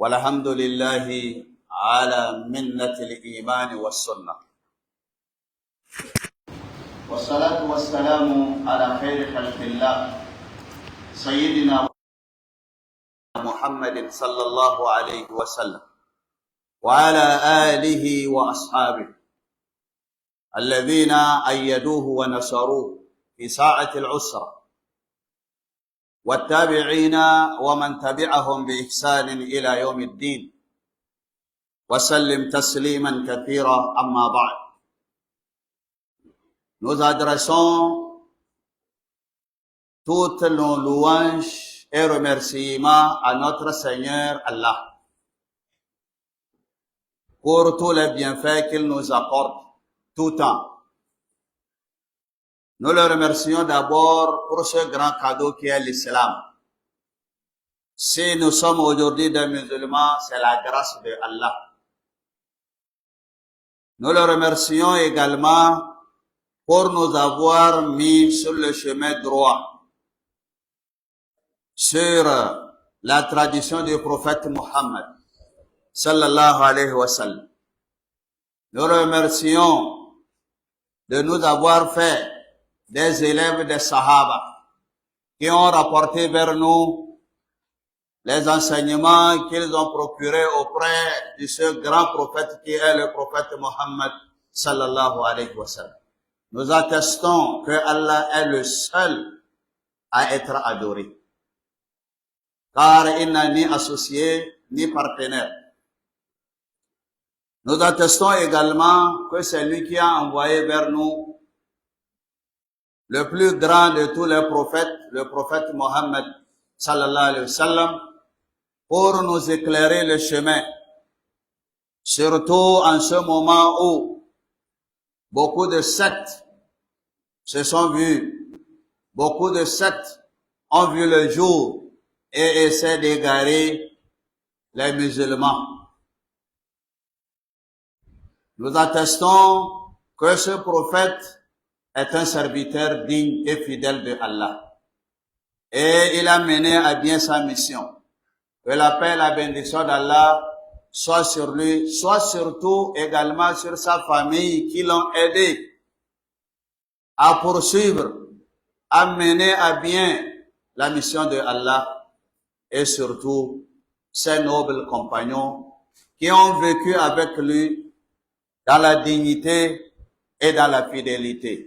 والحمد لله على منة الإيمان والسنة، والصلاة والسلام على خير خلق الله سيدنا محمد صلى الله عليه وسلم وعلى آله وأصحابه الذين أيدوه ونصروه في ساعة العسرة، والتابعين ومن تبعهم بإحسان إلى يوم الدين، وسلم تسليما كثيرا. أما بعد. Nous adressons toutes nos louanges et remerciements à notre Seigneur Allah pour tous les bienfaits qu'il nous apporte tout temps. Nous le remercions d'abord pour ce grand cadeau qui est l'islam. Si nous sommes aujourd'hui des musulmans, c'est la grâce de Allah. Nous le remercions également pour nous avoir mis sur le chemin droit, sur la tradition du prophète Mohammed sallallahu alayhi wa sallam. Nous remercions de nous avoir fait des élèves des Sahaba qui ont rapporté vers nous les enseignements qu'ils ont procurés auprès de ce grand prophète qui est le prophète Mohammed sallallahu alayhi wa sallam. Nous attestons que Allah est le seul à être adoré, car il n'a ni associé ni partenaire. Nous attestons également que c'est lui qui a envoyé vers nous le plus grand de tous les prophètes, le prophète Mohammed sallallahu alayhi wa sallam, pour nous éclairer le chemin, surtout en ce moment où beaucoup de sectes se sont vues, beaucoup de sectes ont vu le jour et essaient d'égarer les musulmans. Nous attestons que ce prophète est un serviteur digne et fidèle de Allah. Et il a mené à bien sa mission. Que la paix et la bénédiction d'Allah soient sur lui, soit surtout également sur sa famille qui l'ont aidé à poursuivre, à mener à bien la mission de Allah, et surtout ses nobles compagnons qui ont vécu avec lui dans la dignité et dans la fidélité.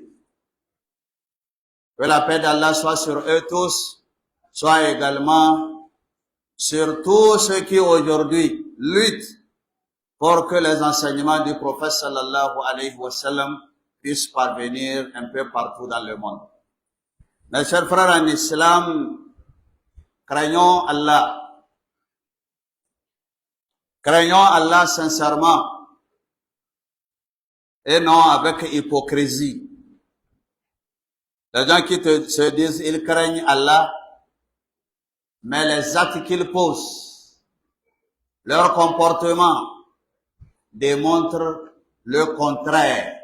Que la paix d'Allah soit sur eux tous, soit également sur tous ceux qui aujourd'hui luttent pour que les enseignements du prophète sallallahu alayhi wa sallam puissent parvenir un peu partout dans le monde. Mes chers frères en islam, craignons Allah. Craignons Allah sincèrement et non avec hypocrisie. Les gens qui se disent ils craignent Allah, mais les actes qu'ils posent, leur comportement démontre le contraire.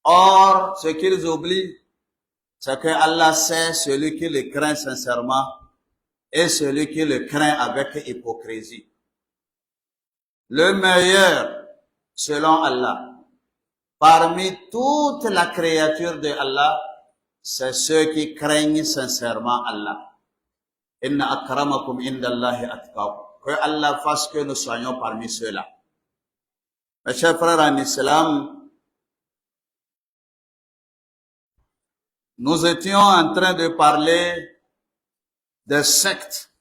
Or, ce qu'ils oublient, c'est que Allah sait celui qui le craint sincèrement et celui qui le craint avec hypocrisie. Le meilleur, selon Allah, parmi toute la créature de Allah, c'est ceux qui craignent sincèrement Allah. Inna akramakum indallahi atqakum. Que Allah fasse que nous soyons parmi ceux-là. Mes chers frères en islam, nous étions en train de parler des sectes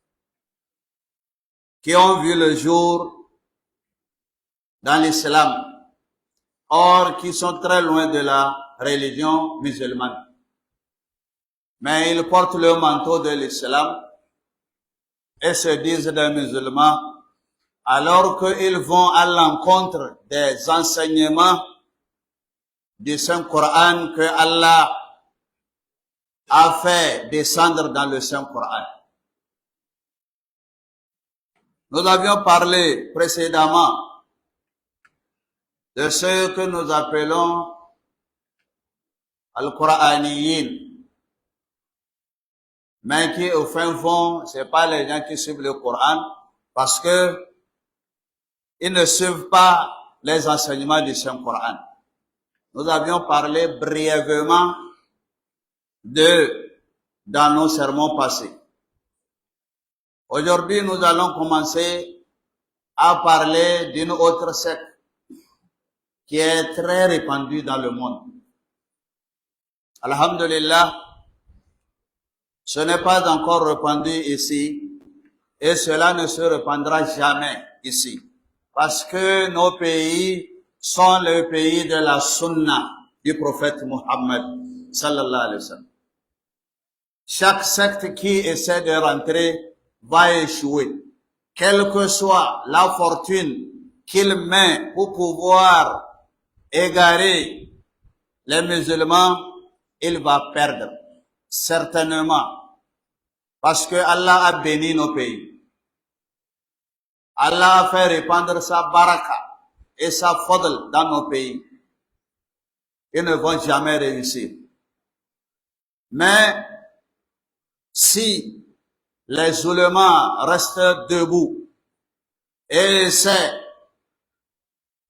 qui ont vu le jour dans l'islam, or qui sont très loin de la religion musulmane. Mais ils portent le manteau de l'islam et se disent des musulmans, alors qu'ils vont à l'encontre des enseignements du Saint-Coran que Allah a fait descendre dans le Saint-Coran. Nous avions parlé précédemment de ce que nous appelons Al-Qur'aniyin, mais qui au fin fond, c'est pas les gens qui suivent le Coran, parce que ils ne suivent pas les enseignements du Saint-Coran. Nous avions parlé brièvement dans nos sermons passés. Aujourd'hui, nous allons commencer à parler d'une autre secte qui est très répandue dans le monde. Alhamdulillah, ce n'est pas encore répandu ici et cela ne se répandra jamais ici. Parce que nos pays sont les pays de la sunna du prophète Muhammad sallallahu alayhi wa sallam. Chaque secte qui essaie de rentrer va échouer. Quelle que soit la fortune qu'il met pour pouvoir égarer les musulmans, il va perdre. Certainement. Parce que Allah a béni nos pays. Allah a fait répandre sa baraka et sa fadl dans nos pays. Ils ne vont jamais réussir. Mais si les ulémas restent debout et essaient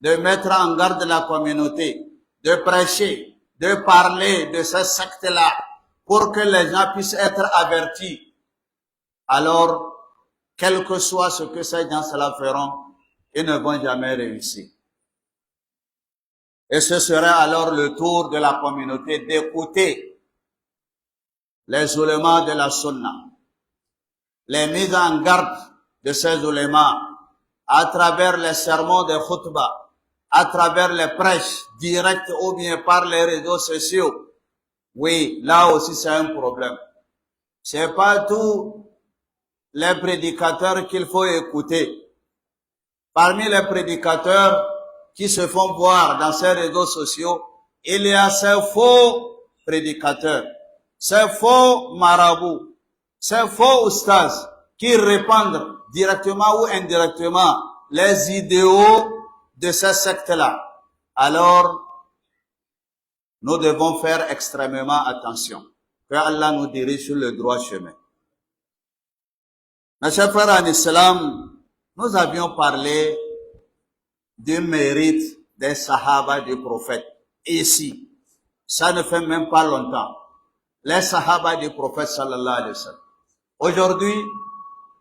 de mettre en garde la communauté, de prêcher, de parler de ces sectes-là pour que les gens puissent être avertis, alors, quel que soit ce que ces gens-là feront, ils ne vont jamais réussir. Et ce serait alors le tour de la communauté d'écouter les ulémas de la sunna, les mises en garde de ces ulémas à travers les sermons de khutbah, à travers les prêches directes ou bien par les réseaux sociaux. Oui, là aussi c'est un problème. C'est pas tous les prédicateurs qu'il faut écouter. Parmi les prédicateurs qui se font voir dans ces réseaux sociaux, il y a ces faux prédicateurs, ces faux marabouts, ces faux oustas qui répandent directement ou indirectement les idéaux de ces sectes-là. Alors, nous devons faire extrêmement attention, que Allah nous dirige sur le droit chemin. Mes chers frères en islam, nous avions parlé du mérite des sahaba du prophète. Ici, ça ne fait même pas longtemps. Les sahaba du prophète sallallahu alayhi wa sallam. Aujourd'hui,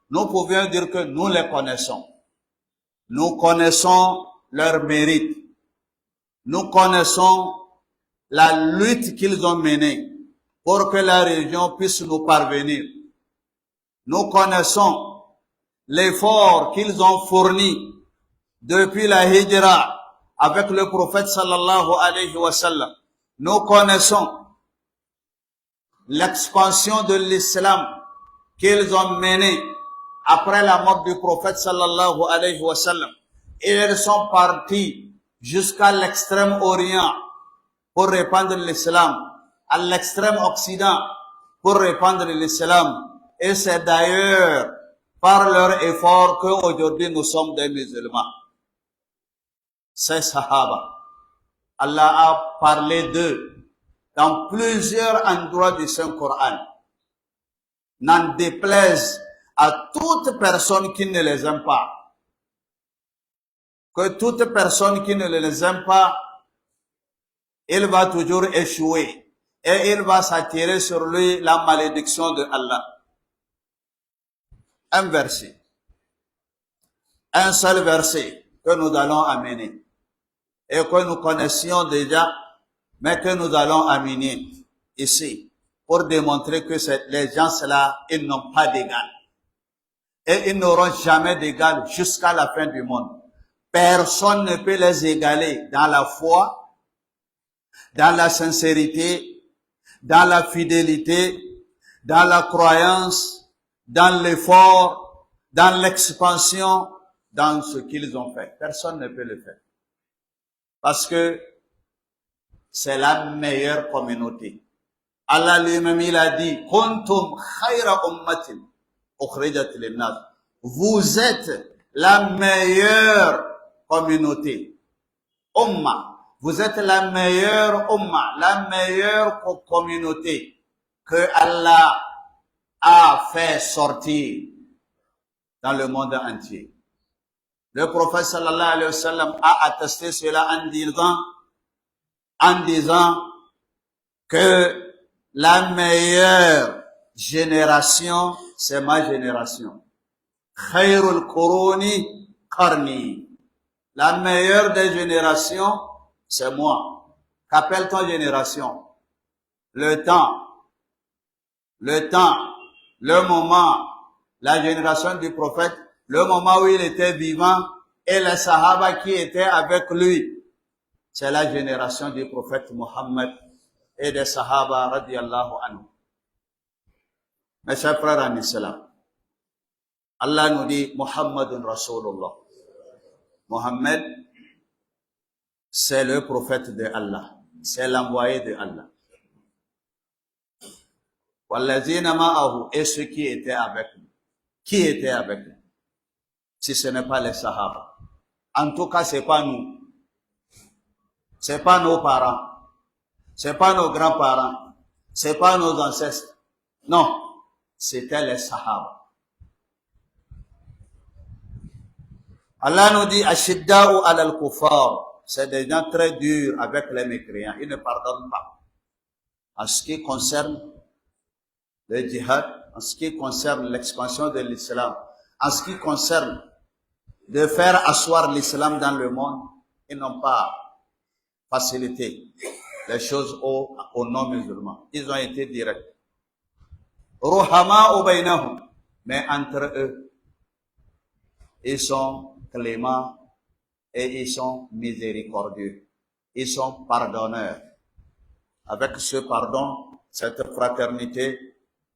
nous pouvions dire que nous les connaissons. Nous connaissons leur mérite. Nous connaissons la lutte qu'ils ont menée pour que la religion puisse nous parvenir. Nous connaissons l'effort qu'ils ont fourni depuis la hijra avec le prophète sallallahu alayhi wa sallam. Nous connaissons l'expansion de l'islam qu'ils ont menée après la mort du prophète sallallahu alayhi wa sallam. Et ils sont partis jusqu'à l'extrême orient pour répandre l'islam, à l'extrême occident pour répandre l'islam. Et c'est d'ailleurs par leur effort qu'aujourd'hui nous sommes des musulmans. Ces sahaba, Allah a parlé d'eux dans plusieurs endroits du Saint-Coran. N'en déplaise à toute personne qui ne les aime pas. Que toute personne qui ne les aime pas, il va toujours échouer et il va s'attirer sur lui la malédiction de Allah. Un verset, un seul verset que nous allons amener et que nous connaissions déjà, mais que nous allons amener ici pour démontrer que les gens-là, ils n'ont pas d'égal. Et ils n'auront jamais d'égal jusqu'à la fin du monde. Personne ne peut les égaler dans la foi, dans la sincérité, dans la fidélité, dans la croyance, dans l'effort, dans l'expansion, dans ce qu'ils ont fait. Personne ne peut le faire. Parce que c'est la meilleure communauté. Allah lui-même, il a dit, Kuntum khayra ummatin ukhrijat lin-nas. Vous êtes la meilleure communauté. Umma. Vous êtes la meilleure umma, la meilleure communauté que Allah a fait sortir dans le monde entier. Le prophète sallallahu alayhi wa sallam a attesté cela en disant que la meilleure génération, c'est ma génération. Khairul Quruni Qarni. La meilleure des générations, c'est moi. Qu'appelle-t-on génération? Le temps, le moment, la génération du prophète, le moment où il était vivant et les sahaba qui étaient avec lui. C'est la génération du prophète Mohammed et des sahaba radiyallahu anhu. Mes chers frères en islam, Allah nous dit Muhammadun Rasulullah. Mohammed, c'est le prophète de Allah. C'est l'envoyé de Allah. Wallazina ma'ahu, et ceux qui étaient avec lui. Qui était avec lui? Si ce n'est pas les sahaba. En tout cas, c'est pas nous. C'est pas nos parents. C'est pas nos grands-parents. C'est pas nos ancêtres. Non. C'était les sahaba. Allah nous dit, Ashidda'u alal kufar. C'est des gens très durs avec les mécréants. Ils ne pardonnent pas. En ce qui concerne le djihad, en ce qui concerne l'expansion de l'islam, en ce qui concerne de faire asseoir l'islam dans le monde, ils n'ont pas facilité les choses aux non-musulmans. Ils ont été directs. Ruhama bainahum, mais entre eux, ils sont cléments et ils sont miséricordieux. Ils sont pardonneurs. Avec ce pardon, cette fraternité,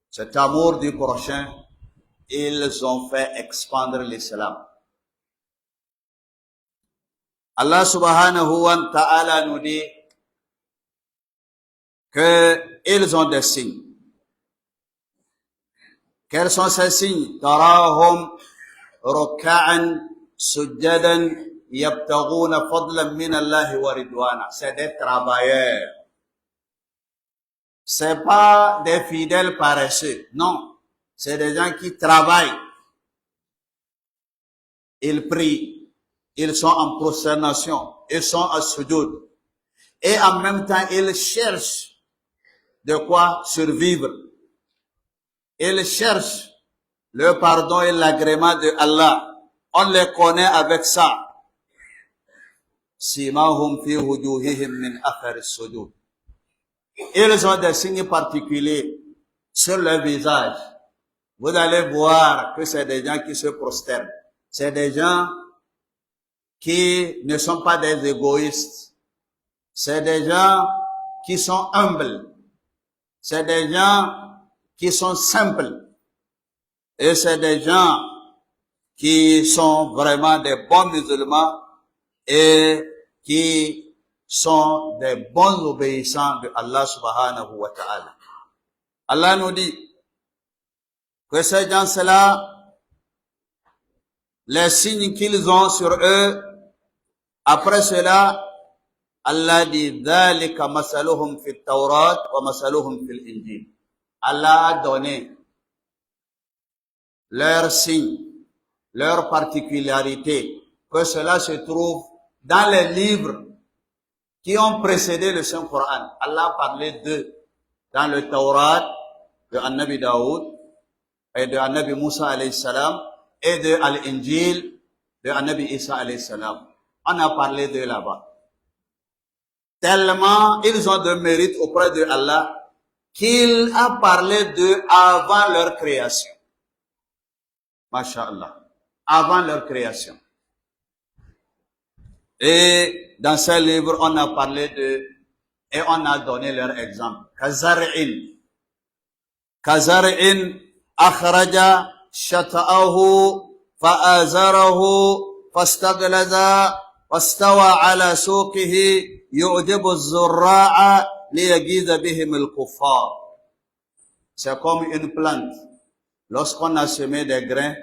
cet amour du prochain, ils ont fait expandre l'islam. Allah subhanahu wa ta'ala nous dit qu'ils ont des signes. Quels sont ces signes? Tarahum ruk'an sujjadan yabtaghuna fadlan min Allah wa ridwana. C'est des travailleurs. C'est pas des fidèles paresseux. Non. C'est des gens qui travaillent. Ils prient. Ils sont en prosternation. Ils sont à sujoud. Et en même temps, ils cherchent de quoi survivre. Ils cherchent le pardon et l'agrément de Allah. On les connaît avec ça. Simahum fi wujuhihim min athar as-sujud. Ils ont des signes particuliers sur leur visage. Vous allez voir que c'est des gens qui se prosternent. C'est des gens qui ne sont pas des égoïstes. C'est des gens qui sont humbles. C'est des gens qui sont simples. Et c'est des gens qui sont vraiment des bons musulmans et qui sont des bons obéissants de Allah subhanahu wa ta'ala. Allah nous dit que ces gens-là, les signes qu'ils ont sur eux, après cela, Allah dit, ذَلِكَ مَثَلُهُمْ فِي التَّوْرَاتِ وَمَثَلُهُمْ فِي الْإِنْجِيلِ. Allah a donné leurs signes, leurs particularités, que cela se trouve dans les livres qui ont précédé le Saint-Coran. Allah a parlé d'eux dans le Taurat de Annabi Daoud et de Annabi Musa alayhi salam et de Al-Injil de Annabi Isa alayhi salam. On a parlé d'eux là-bas. Tellement ils ont de mérite auprès de Allah qu'il a parlé d'eux avant leur création. Masha'Allah. Avant leur création. Et dans ce livre, on a parlé d'eux et on a donné leur exemple. Kazar'in akhraja shata'ahu fa'azarahu fastaglaza wastawa ala suqihi yu'jibu az-zurra'a liyagiza bihim al-kuffar. C'est comme une plante. Lorsqu'on a semé des grains,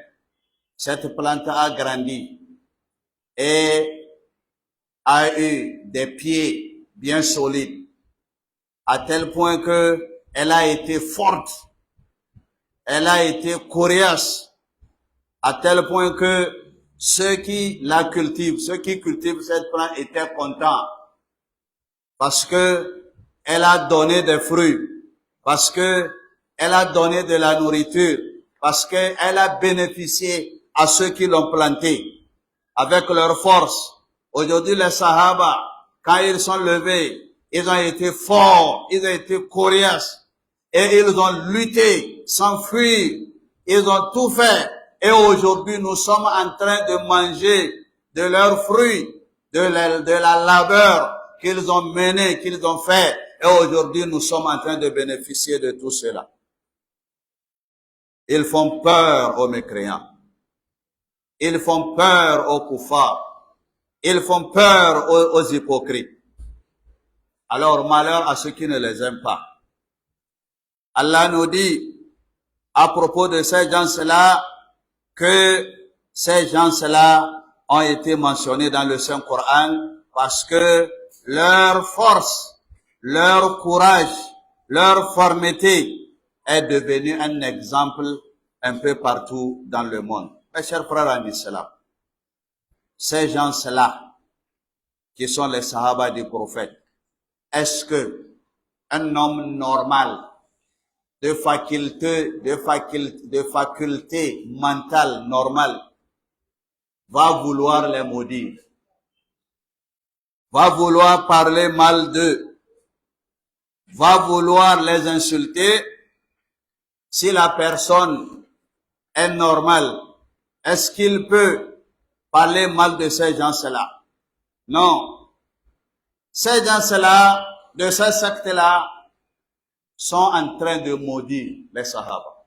cette plante a grandi et a eu des pieds bien solides, à tel point que elle a été forte, elle a été coriace, à tel point que ceux qui la cultivent, ceux qui cultivent cette plante étaient contents parce que elle a donné des fruits, parce que elle a donné de la nourriture, parce qu'elle a bénéficié à ceux qui l'ont plantée avec leur force. Aujourd'hui, les Sahaba, quand ils sont levés, ils ont été forts, ils ont été coriaces, et ils ont lutté, s'enfuir, ils ont tout fait. Et aujourd'hui, nous sommes en train de manger de leurs fruits, de la labeur qu'ils ont menée, qu'ils ont fait. Et aujourd'hui, nous sommes en train de bénéficier de tout cela. Ils font peur aux mécréants. Ils font peur aux koufars. Ils font peur aux hypocrites. Alors, malheur à ceux qui ne les aiment pas. Allah nous dit, à propos de ces gens-là, que ces gens-là ont été mentionnés dans le Saint-Coran parce que leur force, leur courage, leur fermeté est devenue un exemple un peu partout dans le monde. Mes chers frères en islam, ces gens-là, qui sont les sahaba du prophète, est-ce que un homme normal, de faculté mentale normale, va vouloir les maudire, va vouloir parler mal d'eux, va vouloir les insulter? Si la personne est normale, est-ce qu'il peut parler mal de ces gens-là? Non. Ces gens-là, de ces sectes-là, sont en train de maudire les Sahaba.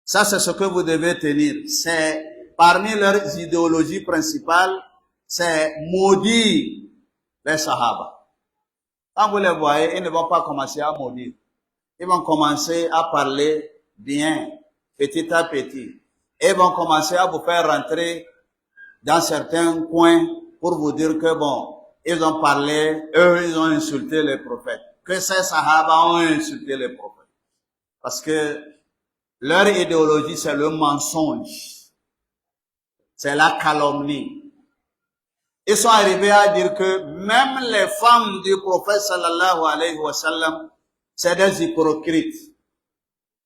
Ça, c'est ce que vous devez tenir. C'est parmi leurs idéologies principales, c'est maudire les Sahaba. Quand vous les voyez, ils ne vont pas commencer à maudire. Ils vont commencer à parler bien, petit à petit. Ils vont commencer à vous faire rentrer dans certains coins pour vous dire que bon, ils ont parlé, eux, ils ont insulté les prophètes. Que ces Sahaba ont insulté les prophètes. Parce que leur idéologie, c'est le mensonge. C'est la calomnie. Ils sont arrivés à dire que même les femmes du prophète sallallahu alayhi wa sallam, c'est des hypocrites.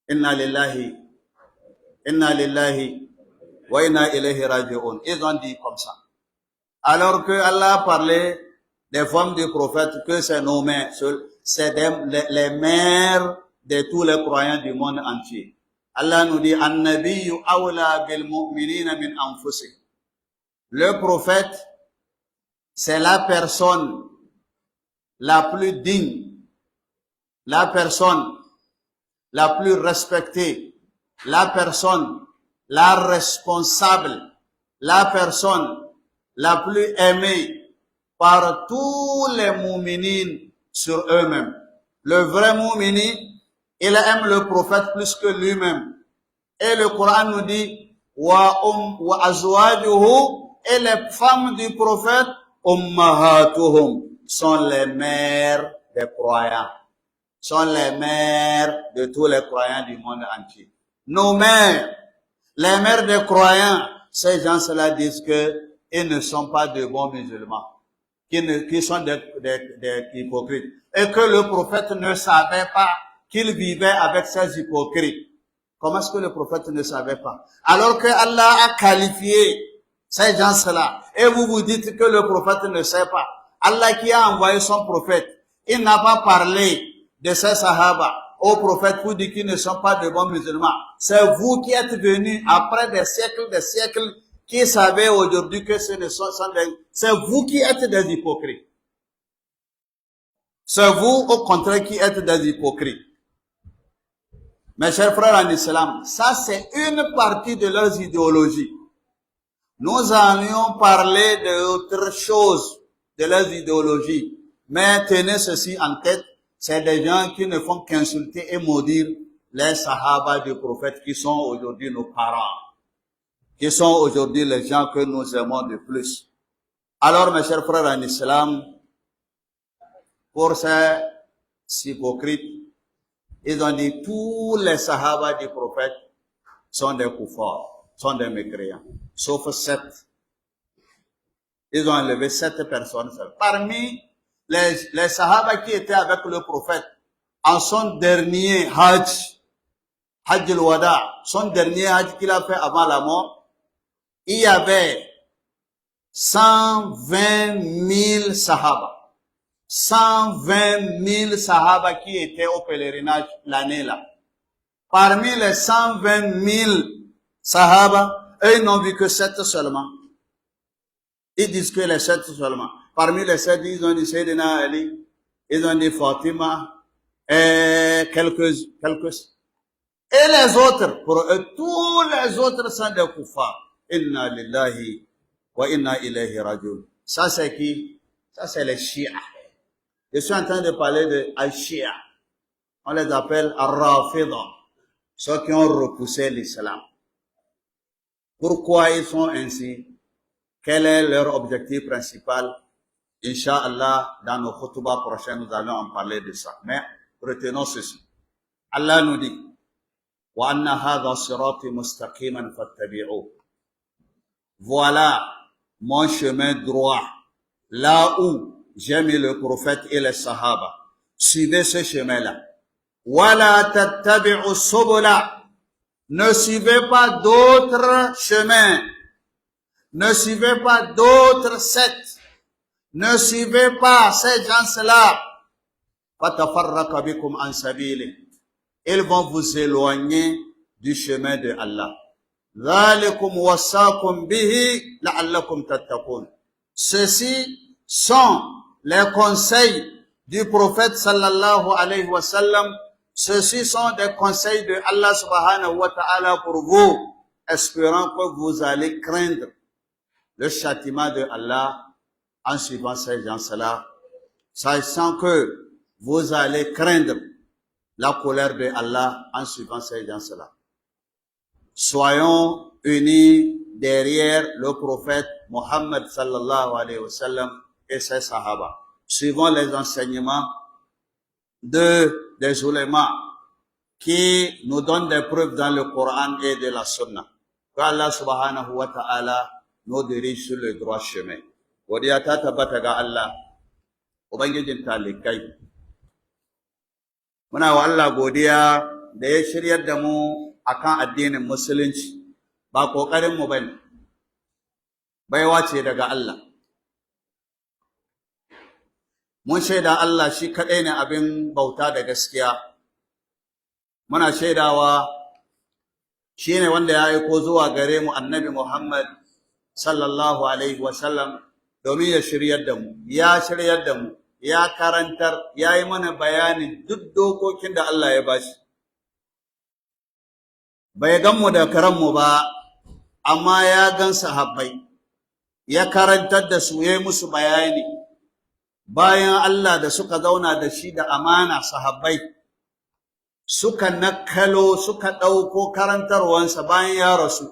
Inna lillahi wa inna ilayhi raji'un. Ils ont dit comme ça. Alors que Allah a parlé des femmes du prophète, que c'est nos mères, c'est les mères de tous les croyants du monde entier. Allah nous dit, An-nabiyyu awla bil mu'minina min anfusihim. Le prophète, c'est la personne la plus digne, la personne la plus respectée, la personne la responsable, la personne la plus aimée par tous les mu'minines sur eux-mêmes. Le vrai mu'minin, il aime le prophète plus que lui-même. Et le Coran nous dit, wa azwajuhu, et les femmes du prophète, ummahatuhum, sont les mères des croyants, sont les mères de tous les croyants du monde entier. Nos mères, les mères des croyants, ces gens-là disent que ils ne sont pas de bons musulmans, qui sont des hypocrites, et que le prophète ne savait pas qu'il vivait avec ces hypocrites. Comment est-ce que le prophète ne savait pas? Alors que Allah a qualifié ces gens-là, et vous vous dites que le prophète ne sait pas. Allah qui a envoyé son prophète, il n'a pas parlé de ces sahaba au prophète pour dire qu'ils ne sont pas de bons musulmans. C'est vous qui êtes venus après des siècles, qui savez aujourd'hui que ce ne sont c'est vous qui êtes des hypocrites. C'est vous, au contraire, qui êtes des hypocrites. Mes chers frères en islam, ça c'est une partie de leurs idéologies. Nous allions parler d'autres choses de leurs idéologies. Mais tenez ceci en tête, c'est des gens qui ne font qu'insulter et maudire les sahaba du prophète qui sont aujourd'hui nos parents, qui sont aujourd'hui les gens que nous aimons de plus. Alors mes chers frères en islam, pour ces hypocrites, ils ont dit tous les sahaba du prophète sont des kuffars, sont des mécréants. Sauf 7. Ils ont enlevé 7 personnes seules. Parmi les sahaba qui étaient avec le prophète en son dernier hajj, Hajj al-Wada, son dernier hajj qu'il a fait avant la mort, il y avait 120 000 sahaba. 120 000 sahaba qui étaient au pèlerinage l'année-là. Parmi les 120 000 sahaba, eux, ils n'ont vu que 7 seulement. Ils disent que les 7 seulement. Parmi les 7, ils ont dit Sayyidina Ali, ils ont dit Fatima, et quelques. Et les autres, pour eux, tous les autres sont des kuffars. Inna lillahi wa inna ilayhi rajiun. Ça, c'est qui? Ça, c'est les Shia. Je suis en train de parler de Al-Shia. On les appelle Al-Rafida. Ceux qui ont repoussé l'islam. Pourquoi ils sont ainsi? Quel est leur objectif principal? Inch'Allah, dans nos khutbahs prochains, nous allons en parler de ça. Mais retenons ceci. Allah nous dit, وَأَنَّ هَذَا صِرَاطِ مُسْتَقِيمًا فَاتَّبِعُوهُ. Voilà mon chemin droit, là où j'ai mis le prophète et les sahaba. Suivez ce chemin-là. وَلَا تَتَّبِعُوا السُّبُلَ. Ne suivez pas d'autres chemins. Ne suivez pas d'autres sectes. Ne suivez pas ces gens-là. فَتَفَرَّقَ بِكُمْ عَنْ سَبِيلِهِ. Ils vont vous éloigner du chemin de Allah. ذَلِكُمْ وَصَّاكُمْ بِهِ لَعَلَّكُمْ تَتَّقُونَ. Ceci sont les conseils du prophète sallallahu alayhi wa sallam. Ceci sont des conseils de Allah subhanahu wa ta'ala pour vous, espérant que vous allez craindre le châtiment de Allah en suivant ces gens-là, sachant que vous allez craindre la colère de Allah en suivant ces gens-là. Soyons unis derrière le prophète Mohammed sallallahu alayhi wa sallam et ses sahaba. Suivons les enseignements des ulémas qui nous donnent des preuves dans le Coran et de la Sunna. Que Allah subhanahu wa ta'ala nous dirige sur le droit chemin. Godiya ta tabbata ga Allah, Ubangijin talikai. Muna wa Allah godiya da ya shiryar da mu akan addinin musulunci, ba kokarin mu bane, baiwa ce daga Allah. Mun shaida Allah shi kadai ne abin bauta da gaskiya. Muna shaidawa shine wanda ya aiko zuwa gare mu Annabi Muhammad sallallahu alaihi wa sallam domin ya shiryar da mu, ya shiryar da mu, ya karantar, ya yi mana bayanin duk dokokin da Allah ya bashi. Bai gan mu da karanmu ba, amma ya gan sahabbai, ya karantar da su, ya yi musu bayani. Bayan Allah da suka zauna da shi da amana sahabbai, suka nakalo, suka ɗauko karantarwansa bayan ya rasu,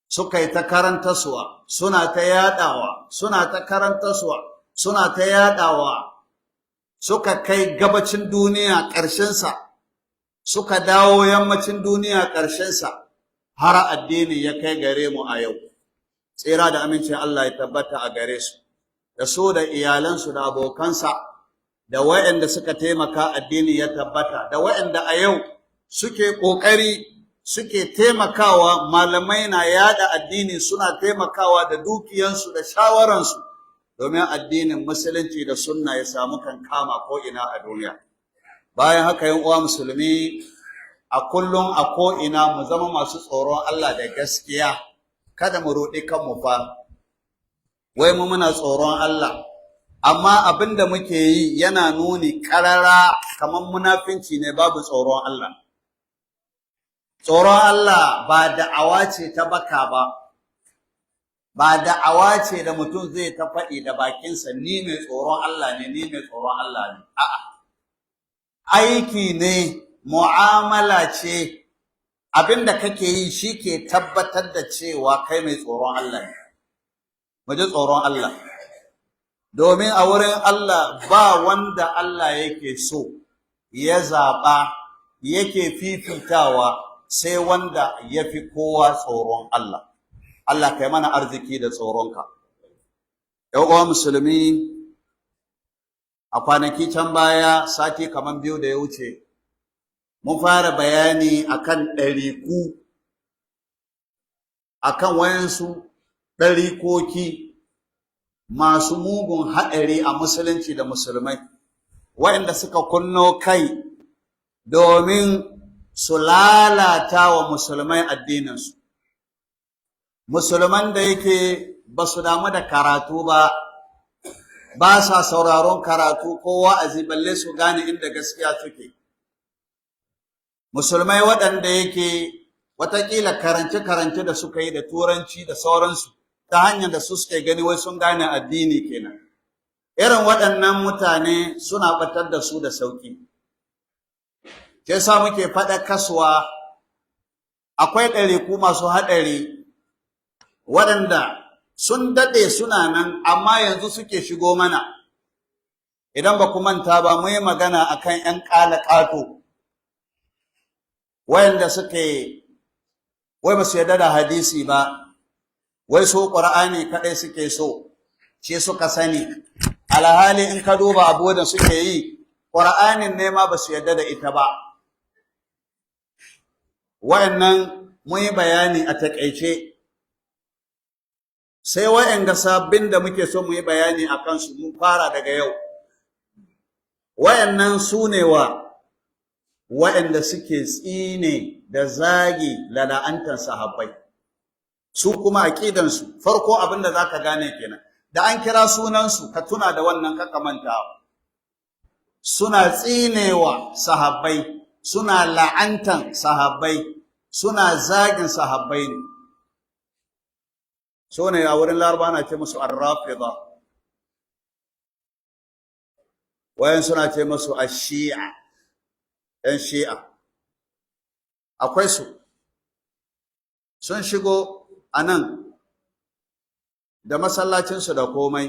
suka yi ta karantarsuwa, suna ta yaɗawa, suna ta karantarsuwa, suna ta yaɗawa, suka kai gabacin duniya ƙarshensa, suka dawo yammacin duniya ƙarshensa, har addini ya kai gare mu a yau. Tsira da amincin Allah ya tabbata a gare su, da su da iyalansu da abokansa, da waɗanda suka taimaka addini ya tabbata, da waɗanda a yau suke ƙoƙari, suke taimakawa, malamai na yada addini suna taimakawa da dukiyansu da shawaransu domin addinin musulunci da sunna ya samu kankama ko ina a duniya. Bayan haka yin uwa musulmi, a kullum a ko ina mu zama masu tsoron Allah da gaskiya, kada mu roɗi kanmu fa wai mu muna tsoron Allah, amma abinda muke yi yana nuni ƙarara kamar munafinci ne, babu tsoron Allah. Tsoron Allah ba da'awa ce ta baka ba, ba da'awa ce da mutum zai ta faɗi da bakinsa, ni mai tsoron Allah ne, ni mai tsoron Allah ne. A'a, aiki ne, mu'amala ce, abinda kake yi shi ke tabbatar da cewa kai mai tsoron Allah ne. Mu ji tsoron Allah, domin a wurin Allah ba wanda Allah yake so, ya zaɓa, yake fifitawa sai wanda ya fi kowa tsoron Allah. Allah kai mana arziki da tsoronka. ‘Yan uwa musulmi, a kwanaki can baya, sati kaman 2 da ya wuce, mun fara bayani akan ɗariku, akan wayansu ɗarikoki masu mugun haɗari a musulunci da musulmai, waɗanda suka kunno kai domin su lalata wa musulmai addininsu. Musulman da yake ba su damu da karatu ba sa sauraron karatu ko wa'azi balle su gane inda gaskiya take. Musulmai waɗanda yake watakila karance-karance da suka yi da turanci da sauransu ta hanyar da su suke gani wai sun gane addini kenan. Irin waɗannan mutane suna batar da su da sauƙi. Ke sa muke faɗa kasuwa, akwai ɗariku masu haɗari waɗanda sun daɗe suna nan amma yanzu suke shigo mana. Idan ba ku manta ba, mu yi magana akan ‘yan ƙalaƙato wayanda wai ba su yarda da hadisi ba, wai so ƙur'ani kaɗai suke so, ce suka sani. Alhali in ka duba abu da suke yi, ƙur'anin ne ma ba su yarda da ita ba. Wayannan mun yi bayani a taƙaice. Sai wa'yanga sabbin da muke so mu yi bayani a kansu, mun fara daga yau. Wayannan su ne wa'yanda suke tsine da zagi lala'antar sahabbai. Su kuma aƙidansu, farko abin da za ka gane kenan. Da an kira sunansu, ka tuna da wannan ka manta. Suna tsinewa sahabbai, suna la'antan sahabbai, suna zagin sahabbai ne. So ne a wurin Laraba na ce musu ar-rafida, wayan suna ce musu ash-shi'a, ɗan shi'a. Akwai su sun shigo a nan da masallacinsu da komai,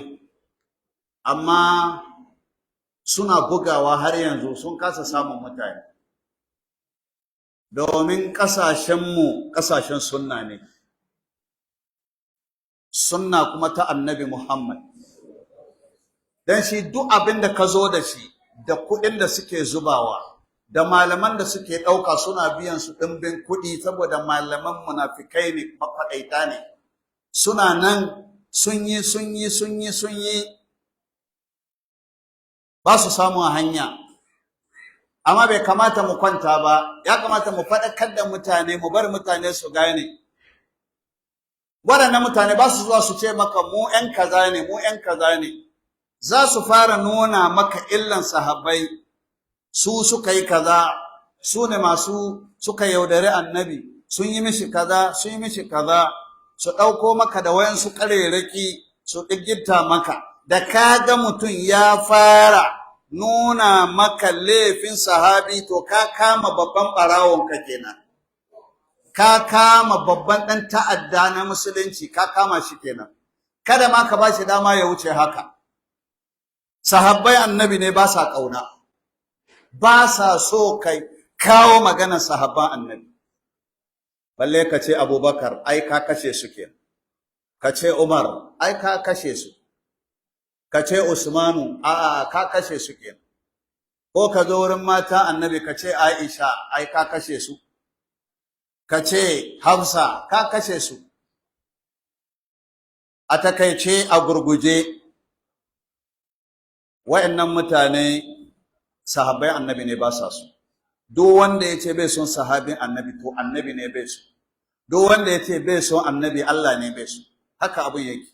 amma suna bugawa har yanzu sun kasa samun mutane, domin ƙasashenmu ƙasashen sunna ne. Sunna kuma ta annabi Muhammad. Dan shi duk abin da ka zo da shi, da kuɗin da suke zubawa, da malaman da suke ɗauka suna biyan su ɗimbin kuɗi saboda malaman munafikai ne, mafaɗaita ne. Suna nan sun yi, ba su samu hanya. Amma bai kamata mu kwanta ba, ya kamata mu faɗakar da mutane, mu bar mutane su gane. Waɗannan mutane ba su zuwa su ce maka mu ‘yan kaza ne, mu ‘yan kaza ne. Za su fara nuna maka illan sahabbai, su suka yi kaza, su ne masu suka yaudari annabi, sun yi mishi kaza, sun yi mishi kaza, su ɗauko maka da wayansu ƙarerraki su ɗigita maka. Da ka ga mutum ya fara nuna maka laifin sahabi, to ka kama babban ɓarawonka kenan. Ka kama babban ɗan ta'adda na musulunci, ka kama shi kenan. Kada ma ka ba shi dama ya wuce haka. Sahabbai annabi ne ba sa ƙauna, ba sa so kai kawo maganar sahabban annabi. Balle ka ce Abubakar, ai ka kashe su kenan. Ka ce Umar, ai ka kashe su. Ka ce Usmanu, a'a ka kashe su kenan. Ko ka zo wurin mata annabi ka ce Aisha, ai ka kashe su. Ka ce Hafsa, ka kashe su. A takaice, a gurguje, wa'annan mutane sahabbai annabi ne ba sa su. Duk wanda ya ce bai son sahabin annabi, to annabi ne bai su. Duk wanda ya ce bai son annabi, Allah ne bai su. Haka abin yake.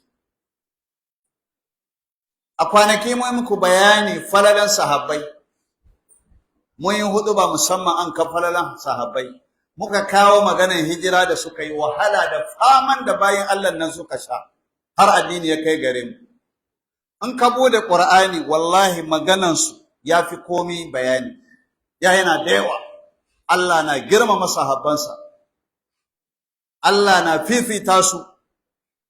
A kwanaki mun muku bayani falalan sahabbai. Mun yi huɗuba musamman an kan falalan sahabbai. Muka kawo maganar hijira da suka yi, wahala da faman da bayin Allah nan suka sha, har addini ya kai gare mu. In ka bude Qur'ani, wallahi maganansu ya fi komi bayani, yana da yawa. Allah na girmama sahabbansa, Allah na fifita su,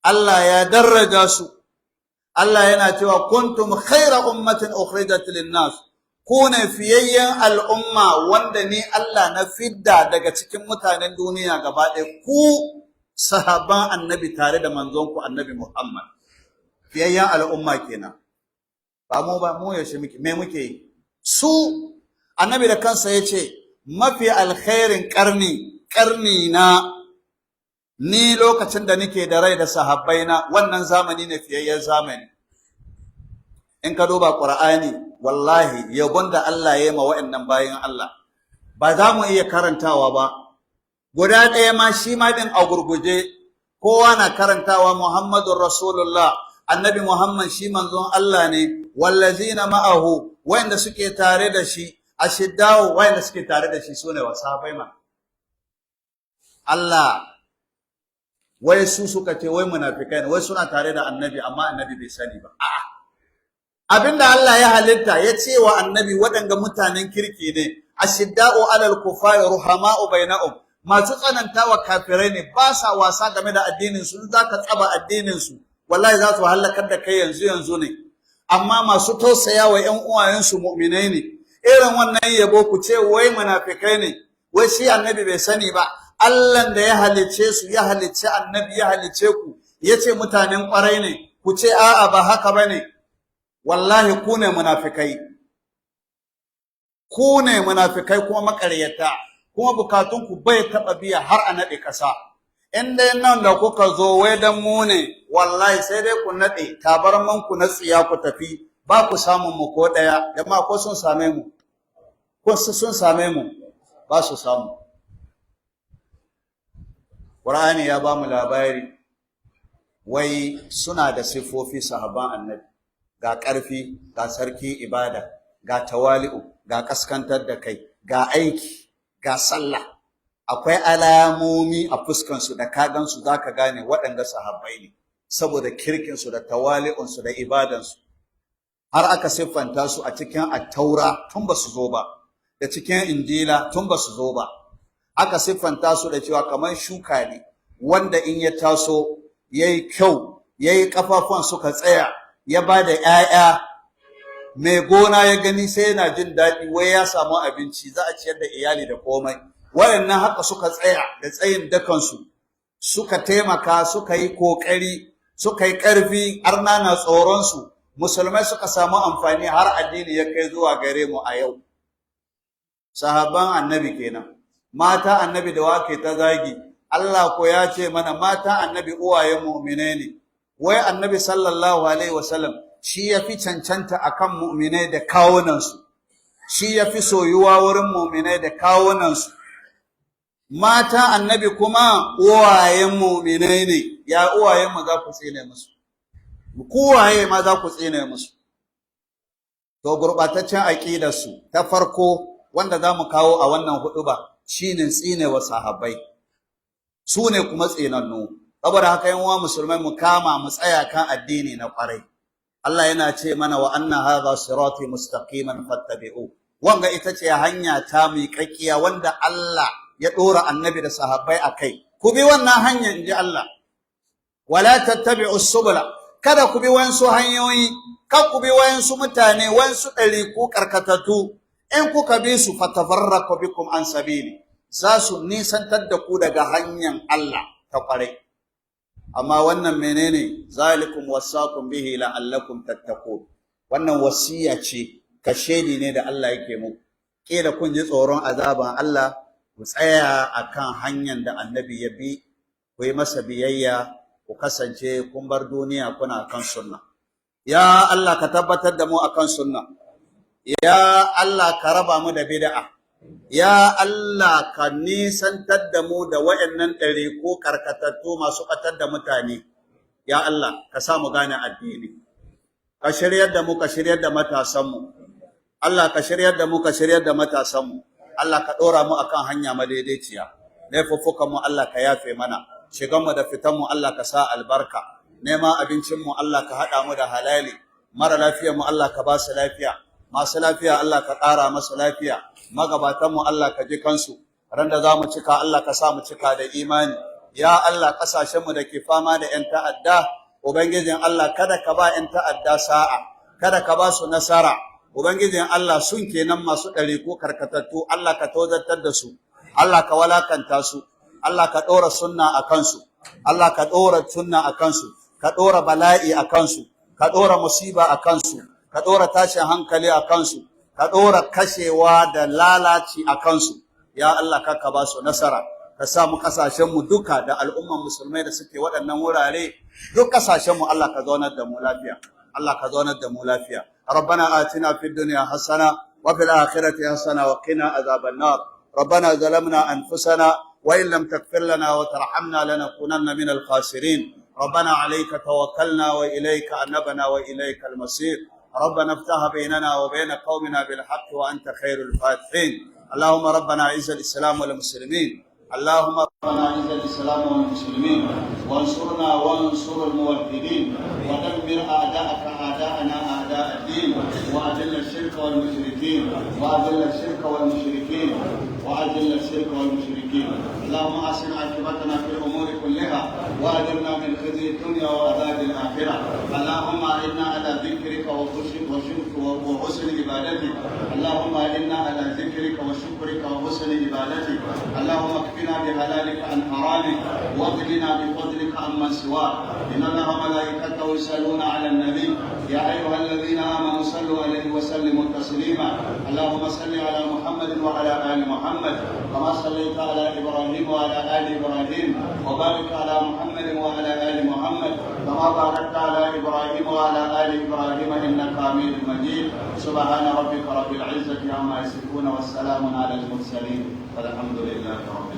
Allah ya daraja su. Allah yana cewa kuntum khayra ummatin ukhrijat lin-nas, ku ne fiyayyen al'umma wanda ni Allah na fidda daga cikin mutanen duniya gaba ɗaya, ku sahaban annabi tare da manzonku annabi Muhammad. Fiyayyen al'umma kenan. Ba mu yaushe me muke yi? Su annabi da kansa ya ce, mafi alkhairin ƙarni na ni lokacin da nake da rai da sahabbaina, wannan zamani ne fiyayyen zamani. In ka duba Qur'ani, wallahi yabon da Allah ya yi ma wa'annan bayan Allah ba za mu iya karantawa ba. Guda ɗaya ma shi ma din a gurguje, kowa na karantawa Muhammadur Rasulullah, annabi Muhammad shi manzon Allah ne, wallazina ma'ahu, wa'anda suke tare da shi, ashiddau, wa'anda suke tare da shi sune sahabbai ma. Allah wai su suka ce wai munafikai ne, wai suna tare da annabi amma annabi bai sani ba. A'a, abinda Allah ya halitta ya ce wa annabi waɗanda mutanen kirki ne, ashidda'u alal kufari ruhama'u bainahum, masu tsanantawa kafirai ne, ba sa wasa game da addinin su. In zaka tsaba addinin su wallahi za su halakar da kai yanzu ne, amma masu tausaya wa ƴan uwayensu mu'minai ne. Irin wannan yabo ku ce wai munafikai ne, wai shi annabi bai sani ba. Allah da ya halice su, ya halice annabi, ya halice ku, yace mutanen kwarai ne, ku ce a'a ba haka bane. Wallahi ku ne munafikai. Ku ne munafikai kuma makaryata, kuma bukatun ku bai taba biya har a nade kasa. In dai nan da kuka zo wai dan mu ne, wallahi sai dai ku nade tabarman ku na tsiya ku tafi, ba ku samun mu ko daya. Jama'a ko sun same mu? Ko sun same mu? Ba su samu. Qur'ani ya ba mu labari wai suna da sifofi sahaban annabi, ga ƙarfi, ga sarki ibada, ga tawali'u, ga kaskantar da kai, ga aiki, ga sallah. Akwai alamomi a fuskansu da kagansu za ka gane waɗanda sahabbai ne, saboda kirkinsu da tawali'unsu da ibadansu. Har aka siffanta su a cikin attaura tun ba su zo ba, da cikin injila tun ba su zo ba. Aka siffanta su da cewa kamar shuka ne wanda in ya taso yayi kyau, yayi kafafun suka tsaya, ya bada ƴaƴa, mai gona ya gani sai yana jin daɗi, wai ya samu abinci, za a ciyar da iyali da komai. Waɗannan haka suka tsaya da tsayin dakansu, suka taimaka, suka yi kokari, suka yi ƙarfi, arna na tsoron su, musulmai suka samu amfani har addini ya kai zuwa gare mu a yau. Sahaban annabi kenan. Mata annabi da wake ta zagi, Allah ko ya ce mana mata annabi uwayen mu'minai ne. Wai annabi sallallahu alaihi wasallam shi yafi cancanta akan mu'minai da kawunansu, shi yafi soyuwa wurin mu'minai da kawunansu. Mata annabi kuma uwayen mu'minai ne. Ya uwayen mu za ku tsine musu? Ku waye ma za ku tsine musu? To gurbataccen aqidar su ta farko wanda za mu kawo a wannan huɗuba shine tsinewa sahabbai. Su ne kuma tsinannu. Saboda haka yan uwa musulmai mu kama mu tsaya kan addini na kwarai. Allah yana ce mana wa anna hadha sirati mustaqiman fattabi'u. Wanga ita ce hanya ta miƙaƙiya wanda Allah ya dora annabi da sahabbai akai. Ku bi wannan hanya inji Allah. Wala tattabi'us subula. Kada ku bi wayansu hanyoyi, kada ku bi wayansu mutane, wayansu ɗariku karkatatu. In kuka bi su fatafarraqu bikum an sabili, za su nisantar da ku daga hanyar Allah ta kwarai. Amma wannan menene? Zalikum wasaqum bihi la'allakum tattaqun. Wannan wasiya ce, kashedi ne da Allah yake muku. Kila kun ji tsoron azaban Allah, ku tsaya akan hanyar da annabi ya bi, ku yi masa biyayya, ku kasance kun bar duniya kuna kan sunna. Ya Allah ka tabbatar da mu akan sunna. Ya Allah ka raba mu da bid'a. Ya Allah ka nisantar da mu da wayannan ɗariƙo karkatattu masu ɓatar da mutane. Ya Allah ka sa mu gane addini. Ka shiryar da mu, ka shiryar da matasanmu. Allah ka shiryar da mu, ka shiryar da matasanmu. Allah ka ɗora mu akan hanya madaidaiciya. Laifuffukan mu Allah ka yafe mana. Shigan mu da fitan mu Allah ka sa albarka. Neman abincin mu Allah ka haɗa mu da halali. Mara lafiyar mu Allah ka ba su lafiya. Masu lafiya Allah ka ƙara masa lafiya. Magabatanmu Allah ka ji kansu. Ran da za mu cika Allah ka sa mu cika da imani. Ya Allah ƙasashenmu da ke fama da 'yan ta'adda, Ubangijin Allah kada ka ba 'yan ta'adda sa'a, kada ka ba su nasara. ubangijin Allah sun kenan masu ɗari ko karkatattu Allah ka tozartar da su Allah ka walakanta su Allah ka ɗora sunna a kansu Allah ka ɗora sunna a kansu ka ɗora bala'i a kansu ka ɗora musiba a kansu ka ɗora tashin hankali a kansu ka ɗora kashewa da lalaci a kansu ya Allah ka ba su nasara ka samu kasashenmu duka da al'umman musulmai da suke waɗannan wurare duk kasashenmu Allah ka zaunar da mu lafiya Allah ka zaunar da mu lafiya ربنا آتنا في الدنيا حسنة وفي الآخرة حسنة وقنا عذاب النار ربنا ظلمنا أنفسنا وإن لم تغفر لنا وترحمنا لنكونن من الخاسرين ربنا عليك توكلنا وإليك أنبنا وإليك المصير ربنا افتح بيننا وبين قومنا بالحق وأنت خير الفاتحين اللهم ربنا أعز الإسلام والمسلمين اللهم ربنا أعز الإسلام والمسلمين وانصرنا وانصر الموحدين ودمر أعداءك أعداءنا أعداء الدين وأذل الشرك والمشركين وأذل الشرك والمشركين وأذل الشرك والمشركين اللهم أحسن عاقبتنا في الأمور كلها وأجرنا من خزي الدنيا وعذاب الآخرة اللهم إنا على ذكرك وشكرك وحسن عبادتك اللهم إنا على ذكرك وشكرك وحسن عبادتك اللهم اكفنا بحلالك عن حرامك واغننا بفضلك عمن سواك إن الله وملائكته يصلون على النبي يا أيها الذين آمنوا صلوا عليه وسلموا تسليما اللهم صل على محمد وعلى آل محمد كما صليت على إبراهيم وعلى آل إبراهيم وبارك على محمد وعلى آل محمد كما باركت على إبراهيم وعلى آل إبراهيم إنك حميد مجيد سبحان ربك رب العزة عما يصفون والسلام على المرسلين والحمد لله رب العالمين.